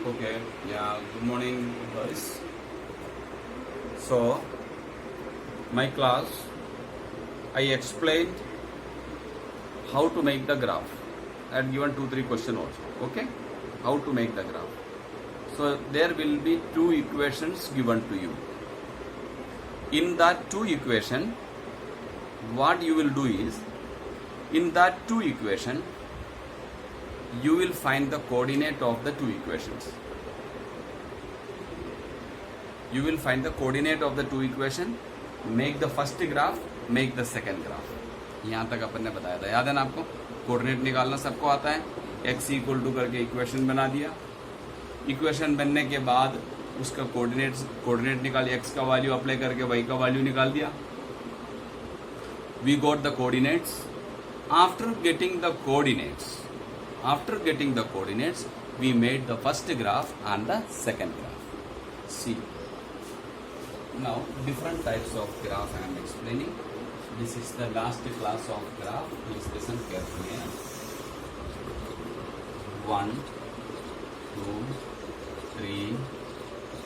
Okay, yeah, good morning, guys. So, my class, I explained how to make the graph. I had given 2-3 questions also. Okay, how to make the graph. So, there will be two equations given to you. In that two equation, what you will do is, in that two equation, you will find the coordinate of the two equations. You will find the coordinate of the two equation, make the first graph, make the second graph. यहाँ तक अपन ने बताया था, याद है ना आपको? Coordinate निकालना सबको आता है. x इक्वल टू करके इक्वेशन बना दिया. इक्वेशन बनने के बाद उसका कोऑर्डिनेट निकाल, x का वैल्यू अप्लाई करके y का वैल्यू निकाल दिया. We got the coordinates. After getting the coordinates, we made the first graph and the second graph. See. Now, different types of graph I am explaining. This is the last class of graph. Please listen carefully. 1, 2, 3,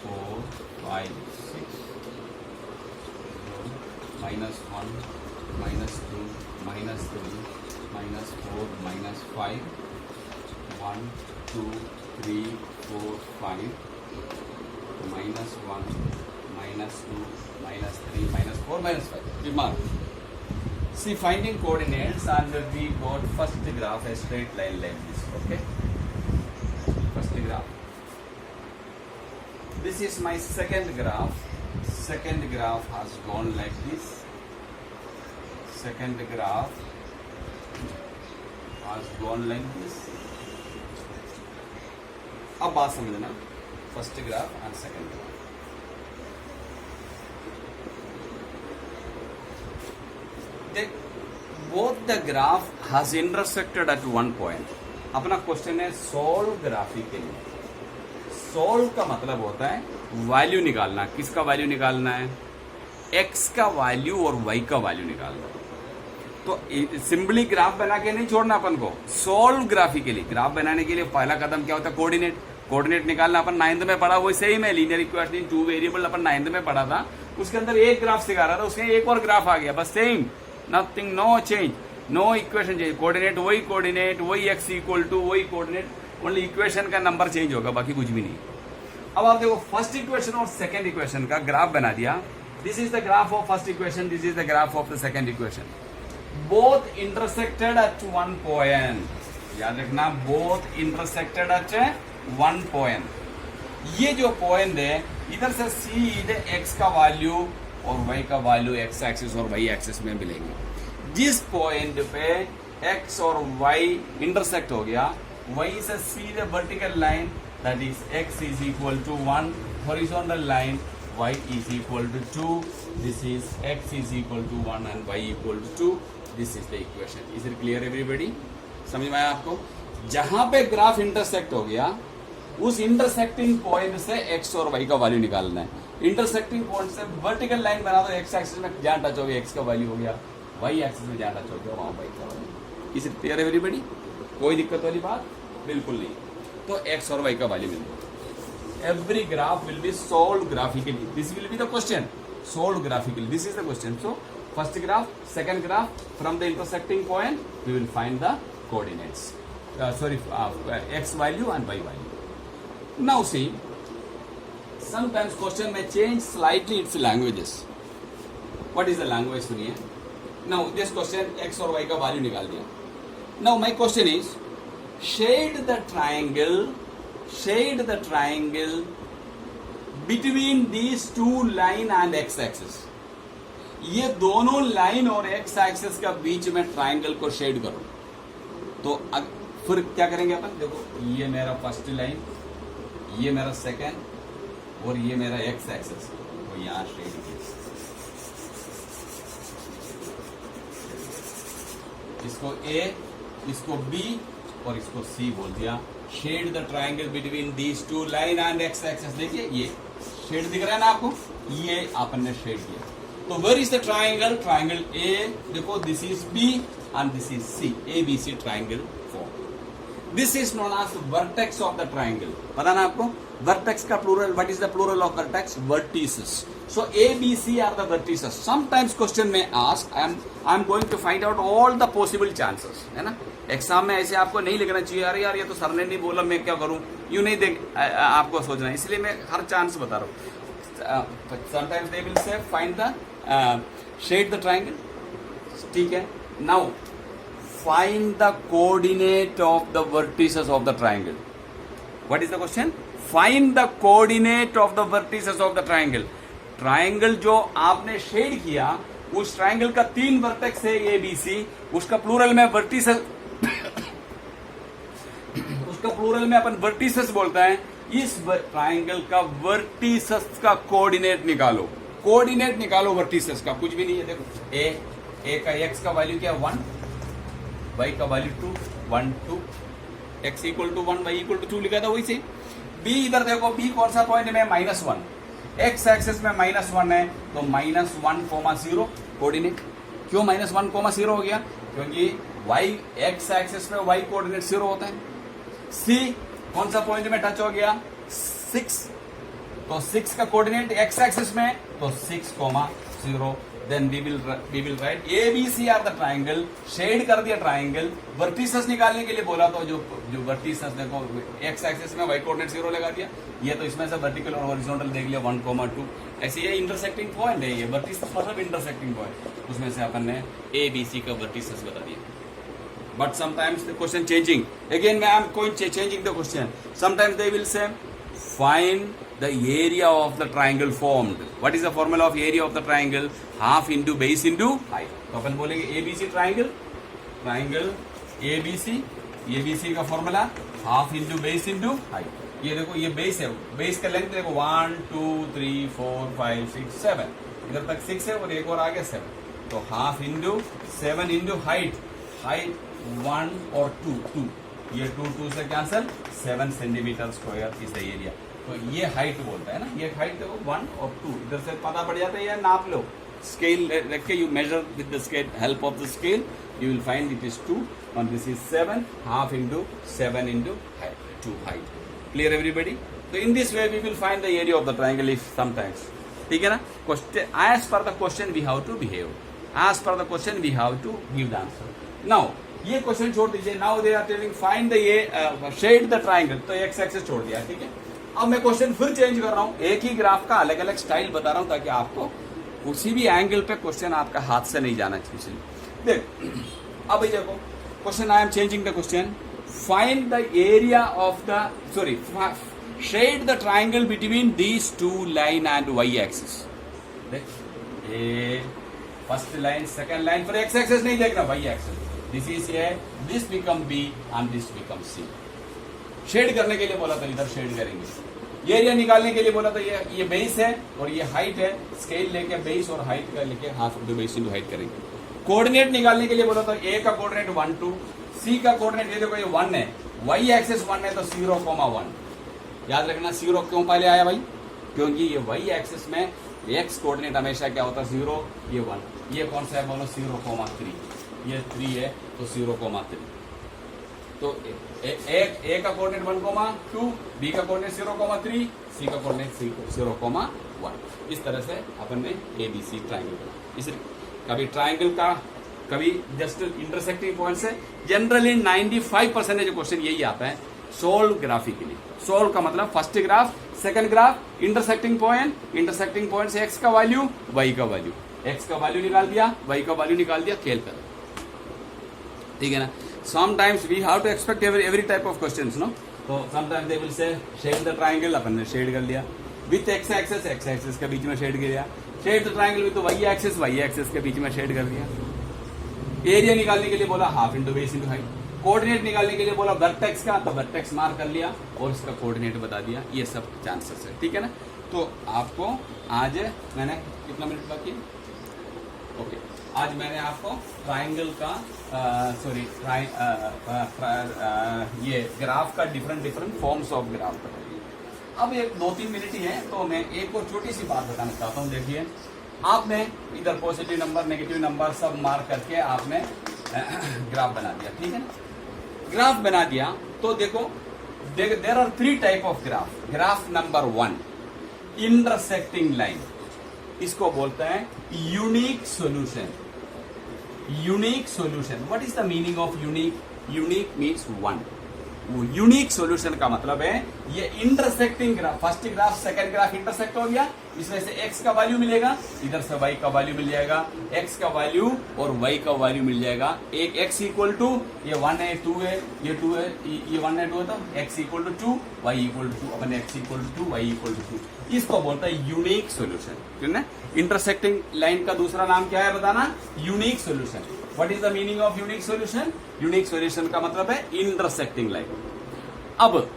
4, 5, 6. -1, -2, -3, -4, -5. 1, 2, 3, 4, 5. -1, -2, -3, -4, -5. We mark. See, finding coordinates, and we got first graph a straight line like this. Okay. First graph. This is my second graph. Second graph has gone like this. Second graph has gone like this. अब बात समझना, first graph and second graph. Both the graph has intersected at one point. अपना question है solve graphically. Solve का मतलब होता है value निकालना. किसका वैल्यू निकालना है? एक्स का वैल्यू और वाई का वैल्यू निकालना. तो सिंपली ग्राफ बना के नहीं छोड़ना अपन को. सोल्व ग्राफिकली, ग्राफ बनाने के लिए पहला कदम क्या होता है? कोऑर्डिनेट. कोऑर्डिनेट निकालना अपन 9th में पढ़ा, वही सेम है. Linear equation in 2 variable upon 9th में पढ़ा था. उसके अंदर एक ग्राफ सिखा रहा था, उसमें एक और ग्राफ आ गया, बस same. Nothing, no change, no equation change. Coordinate वही एक्स इक्वल टू वही कोऑर्डिनेट, ओनली इक्वेशन का नंबर चेंज होगा, बाकी कुछ भी नहीं. अब आप देखो, फर्स्ट इक्वेशन और सेकंड इक्वेशन का ग्राफ बना दिया. This is the graph of first equation, this is the graph of the second equation. Both intersected at one point. याद रखना, both intersected at one point. ये जो पॉइंट है, इधर से सीधे एक्स का वैल्यू और वाई का वैल्यू एक्स एक्सिस और वाई एक्सिस में मिलेंगे. जिस पॉइंट पे एक्स और वाई इंटरसेक्ट हो गया, वहीं से सीधे vertical line, that is x is equal to 1, horizontal line y is equal to 2. This is x is equal to 1 and y equal to 2. This is the equation. Is it clear everybody? समझ में आया आपको? जहां पे graph intersect हो गया, उस intersecting point से x और y का वैल्यू निकालना है. इंटरसेक्टिंग पॉइंट से वर्टिकल लाइन बना दो, x एक्सिस में जहां टच हो गया x का वैल्यू हो गया, y एक्सिस में जहां टच हो गया वहां y का value. Is it clear everybody? कोई दिक्कत वाली बात बिल्कुल नहीं. तो x और y का वैल्यू मिल गया. Every graph will be solved graphically. This will be the question. Solved graphically. This is the question. So, first graph, second graph, from the intersecting point, we will find the coordinates. X value and Y value. Now see, sometimes question may change slightly its languages. What is the language सुनिए? Now this question X और Y का value निकाल दिया. Now my question is, shade the triangle between these two line and x axis. ये दोनों line और x axis का बीच में ट्राइंगल को शेड करो. तो फिर क्या करेंगे अपन? देखो, ये मेरा फर्स्ट लाइन, ये मेरा सेकंड और ये मेरा x एक्सिस, तो यहां शेड किया. इसको A, इसको B और इसको C बोल दिया. Shade the triangle between these two line and x axis. देखिए, ये शेड दिख रहा है ना आपको, ये आपने शेड किया. तो where is the triangle? Triangle A, देखो, this is B and this is C. ABC triangle form. This is known as vertex of the triangle. पता ना आपको वर्टेक्स का plural, what is the plural of vertex? Vertices. So A B C are the vertices. Sometimes question में ask, I am going to find out all the possible chances, है ना। Exam में ऐसे आपको नहीं लिखना चाहिए अरे यार ये तो सर ने नहीं बोला मैं क्या करूं, यूं नहीं देख आपको सोचना है, इसलिए मैं हर चांस बता रहा हूं। Sometimes they will say find the shade the triangle, ठीक है। Now find the coordinate of the vertices of the triangle. What is the question? Find the coordinate of the vertices of the triangle. Triangle जो आपने shade किया, उस triangle का 3 vertex है ए B सी, उसका plural में वर्टिसेस उसका प्लूरल में अपन वर्टिसेस बोलता है। इस ट्राइंगल का वर्टिसेस का कोऑर्डिनेट निकालो, कोऑर्डिनेट निकालो वर्टिसेस का। कुछ भी नहीं है, देखो ए का एक्स का वैल्यू क्या 1, वाई का value 2, 1 2, x equal to 1 y equal to 2 लिखा था वही से। बी इधर देखो, बी कौन सा पॉइंट में? -1। एक्स एक्सेस में -1 है तो -1,0 कोऑर्डिनेट। क्यों -1,0 हो गया? क्योंकि वाई एक्स एक्सेस में वाई कोऑर्डिनेट 0 होता है। सी कौन सा पॉइंट में टच हो गया? 6, तो 6 का कोऑर्डिनेट एक्स एक्सिस में, तो 6,0। Then we will write A B C are the triangle. Shade कर दिया ट्राइंगल, वर्टिसेस निकालने के लिए बोला तो जो वर्टिसेस देखो एक्स एक्सिस में वाई कोऑर्डिनेट 0 लगा दिया। ये तो इसमें से वर्टिकल और हॉरिजॉन्टल देख लिया 1,2। ऐसे ये इंटरसेक्टिंग पॉइंट है, ये वर्टिसेस मतलब इंटरसेक्टिंग पॉइंट, उसमें से अपन ने ए बी सी का वर्टिसेस बता दिया। But sometimes the question changing. Again, I am going changing the question. Sometimes they will say, find the area of the triangle formed. What is the formula of area of the triangle? Half into base into height. तो अपन बोलेंगे ABC triangle, triangle ABC, ABC का formula half into base into height. ये देखो ये base है, base का length देखो 1 2 3 4 5 6 7, इधर तक 6 है और एक और आगे 7, तो half into 7 into height, height 1 और 2, ये 2 से cancel, 7 centimetre square is the area. तो ये हाइट बोलता है ना, ये हाइट देखो 1 और 2 इधर से पता पड़ जाता है, या नाप लो स्केल रख के, you measure with the scale, help of the scale, you will find it is 2 और this is 7, half into 7 into height, 2 height. Clear everybody? तो in this way we will find the area of the triangle if sometimes, ठीक है ना। Question as per the question we have to behave, as per the question we have to give the answer. Now ये question छोड़ दीजिए। Now they are telling find the shade the triangle, तो x axis छोड़ दिया, ठीक है। अब मैं क्वेश्चन फिर चेंज कर रहा हूं, एक ही ग्राफ का अलग अलग स्टाइल बता रहा हूं ताकि आपको उसी भी एंगल पे क्वेश्चन आपका हाथ से नहीं जाना चाहिए। देख अब देखो question, I am changing the question. Find the area of the shade the triangle between these 2 line and y axis. देख a first line, second line पर एक्स एक्सिस नहीं देखना, y axis. This is A, this become B and this become C. Shade करने के लिए बोला तो इधर शेड करेंगे। एरिया निकालने के लिए बोला तो ये बेस है और ये हाइट है, स्केल लेके बेस और हाइट का लेके half into base into height करेंगे। कोऑर्डिनेट निकालने के लिए बोला तो ए का कोऑर्डिनेट 1 2, सी का कोऑर्डिनेट ये देखो ये 1 है, वाई एक्सिस 1 है तो 0,1। याद रखना 0 क्यों पहले आया भाई? क्योंकि ये वाई एक्सिस में एक्स कोऑर्डिनेट हमेशा क्या होता है 0, ये 1। ये कौन सा है बोलो? 0,3। ये 3 है तो 0,3। तो ए का कोऑर्डिनेट 1,2, बी का कोऑर्डिनेट 0,3, सी का कोऑर्डिनेट 0,1। इस तरह से अपन ने ABC ट्राइंगल बना। इस कभी ट्राइंगल का कभी जस्ट इंटरसेक्टिंग पॉइंट से जनरली 95% जो क्वेश्चन यही आता है सोल्व ग्राफिकली। सोल्व का मतलब first graph, second graph, intersecting point से एक्स का वैल्यू, वाई का वैल्यू, एक्स का वैल्यू निकाल दिया, वाई का वैल्यू निकाल दिया, खेल कर, ठीक है ना। Sometimes we have to expect every type of questions, no. तो sometimes they will say shade the triangle, अपन ने शेड कर लिया विथ एक्स एक्सिस के बीच में शेड कर दिया। Shade the triangle with y axis के बीच में शेड कर दिया। एरिया निकालने के लिए बोला half into base into height. Coordinate निकालने के लिए बोला वर्टेक्स का, तो वर्टेक्स मार्क कर लिया और इसका कोऑर्डिनेट बता दिया। ये सब चांसेस है, ठीक है ना। तो आपको आज मैंने कितना मिनट बाकी, ओके, आज मैंने आपको ट्राइंगल का ये ग्राफ का डिफरेंट फॉर्म्स ऑफ ग्राफ बताइए। अब एक 2-3 मिनट ही है तो मैं एक और छोटी सी बात बताना चाहता हूँ। देखिए आपने इधर पॉजिटिव नंबर नेगेटिव नंबर सब मार्क करके आपने ग्राफ बना दिया, ठीक है ना। ग्राफ बना दिया तो देखो there are 3 type of graph. Graph number 1 intersecting line, इसको बोलते हैं unique solution. Unique solution, what is the meaning of unique? Unique means one. Unique solution का मतलब है ये intersecting graph, first graph second graph intersect हो गया, इसमें से x का वैल्यू मिलेगा, इधर से y का वैल्यू मिल जाएगा, x का वैल्यू और y का वैल्यू मिल जाएगा। एक x इक्वल टू ये 1 है 2 है ये 2 है ये 1 है 2 है, तो x equal to 2 y equal to 2, अपन x equal to 2 y equal to 2, इसको बोलता है यूनिक सॉल्यूशन। ठीक है, इंटरसेक्टिंग लाइन का दूसरा नाम क्या है बताना? Unique solution. What is the meaning of unique solution? Unique solution का मतलब है इंटरसेक्टिंग लाइन। अब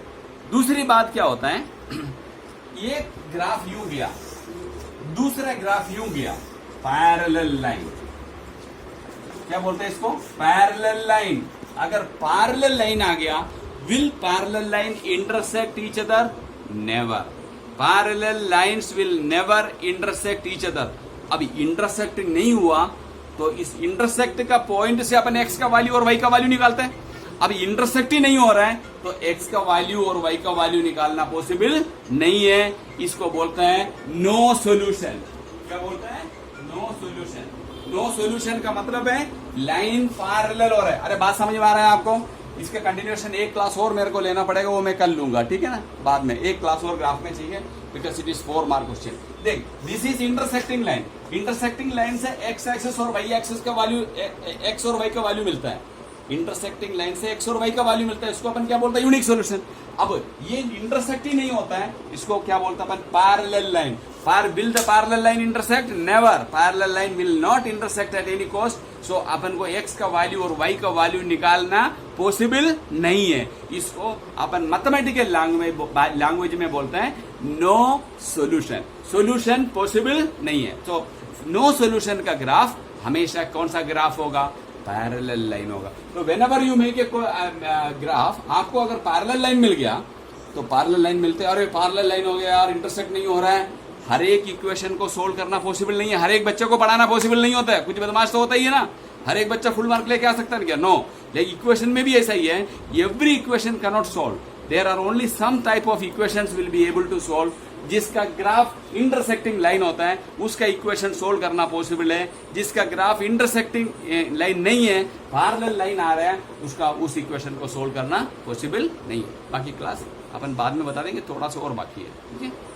दूसरी बात क्या होता है, ये ग्राफ यूं गया, दूसरा ग्राफ यूं गया, पैरेलल लाइन। क्या बोलते हैं इसको? Parallel line. अगर पैरेलल लाइन आ गया, will parallel line intersect each other? Never. Parallel lines will never intersect each other. अभी इंटरसेक्ट नहीं हुआ तो इस इंटरसेक्ट का पॉइंट से अपन x का वैल्यू और y का वैल्यू निकालते हैं। अभी इंटरसेक्ट ही नहीं हो रहा है तो x का वैल्यू और y का वैल्यू निकालना पॉसिबल नहीं है, इसको बोलते हैं नो सॉल्यूशन। क्या बोलते हैं? No solution. नो सॉल्यूशन का मतलब है लाइन पैरेलल हो रहा है। अरे बात समझ में आ रहा है आपको? इसके कंटिन्यूएशन एक क्लास और मेरे को लेना पड़ेगा, वो मैं कर लूंगा, ठीक है ना, बाद में एक क्लास और ग्राफ में चाहिए, because it is 4 mark question. देख, this is intersecting line. Intersecting line से x एक्सिस और y एक्सिस का वैल्यू, x और y का वैल्यू मिलता है। इंटरसेक्टिंग लाइन से x और y का वैल्यू मिलता है, इसको अपन क्या बोलते हैं? Unique solution. अब ये इंटरसेक्ट ही नहीं होता है, इसको क्या बोलते हैं अपन? Parallel line. Will the parallel line intersect? Never. Parallel line will not intersect at any cost. So अपन को x का वैल्यू और y का वैल्यू निकालना पॉसिबल नहीं है। इसको अपन मैथमेटिकल लैंग्वेज में बोलते हैं नो सॉल्यूशन। सॉल्यूशन पॉसिबल नहीं है। तो नो सॉल्यूशन का ग्राफ हमेशा कौन सा ग्राफ होगा? पैरेलल लाइन होगा। तो whenever you make a graph, आपको अगर पैरेलल लाइन मिल गया तो पैरेलल लाइन मिलते, अरे पैरेलल लाइन हो गया यार, इंटरसेक्ट नहीं हो रहा है, हर एक इक्वेशन को सोल्व करना पॉसिबल नहीं है, हर एक बच्चे को पढ़ाना पॉसिबल नहीं होता है। कुछ बदमाश तो होता ही है ना, हर एक बच्चा फुल मार्क लेके आ सकता है क्या? नो। लेकिन इक्वेशन में भी ऐसा ही है, every equation can not solve, there are only some type of equations will be able to solve. जिसका ग्राफ इंटरसेक्टिंग लाइन होता है उसका इक्वेशन सोल्व करना पॉसिबल है, जिसका ग्राफ इंटरसेक्टिंग लाइन नहीं है, पैरेलल लाइन आ रहा है, उसका उस इक्वेशन को सोल्व करना पॉसिबल नहीं है। बाकी क्लास अपन बाद में बता देंगे, थोड़ा सा और बाकी है, ठीक है।